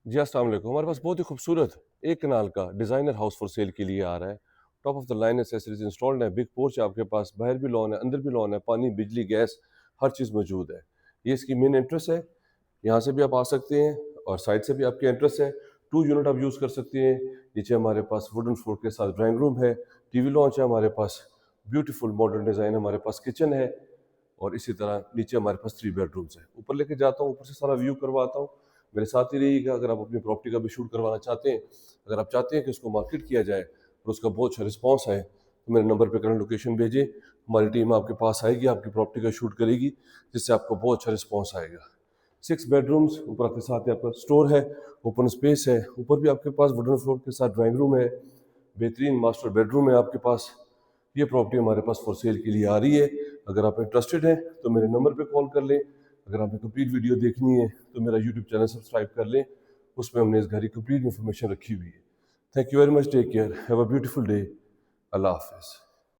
जी अस्सलाम वालेकुम। हमारे पास बहुत ही खूबसूरत एक कनाल का डिज़ाइनर हाउस फॉर सेल के लिए आ रहा है। Top of the line accessories installed है, बिग पोर्च है आपके पास, बाहर भी लॉन है, अंदर भी लॉन है, पानी, बिजली, गैस हर चीज़ मौजूद है। ये इसकी मेन एंट्रेंस है, यहाँ से भी आप आ सकते हैं और साइड से भी आपकी एंट्रेंस है। 2 यूनिट आप यूज़ कर सकते हैं। नीचे हमारे पास वुडन फ्लोर के साथ ड्राइंग रूम है, टीवी लॉन्च है हमारे पास, ब्यूटीफुल मॉडर्न डिज़ाइन हमारे पास किचन है और इसी तरह नीचे हमारे पास 3 बेडरूम्स हैं। ऊपर लेके जाता हूँ, ऊपर से सारा व्यू करवाता हूँ। मेरे साथ ही रहिएगा अगर आप अपनी प्रॉपर्टी का भी शूट करवाना चाहते हैं। अगर आप चाहते हैं कि उसको मार्केट किया जाए और उसका बहुत अच्छा रिस्पॉन्स आए, तो मेरे नंबर पे करंट लोकेशन भेजिए। हमारी टीम आपके पास आएगी, आपकी प्रॉपर्टी का शूट करेगी, जिससे आपको बहुत अच्छा रिस्पॉन्स आएगा। 6 बेडरूम्स, ऊपर आपके साथ ही आपका स्टोर है, ओपन स्पेस है। ऊपर भी आपके पास वुडन फ्लोर के साथ ड्राइंग रूम है, बेहतरीन मास्टर बेडरूम है आपके पास। ये प्रॉपर्टी हमारे पास फॉर सेल के लिए आ रही है। अगर आप इंटरेस्टेड हैं तो मेरे नंबर पे कॉल कर लें। अगर आपने कंप्लीट वीडियो देखनी है तो मेरा यूट्यूब चैनल सब्सक्राइब कर लें, उसमें हमने इस घर की कंप्लीट इन्फॉर्मेशन रखी हुई है। Thank you very much, take care, have a beautiful day, अल्लाह हाफिज़।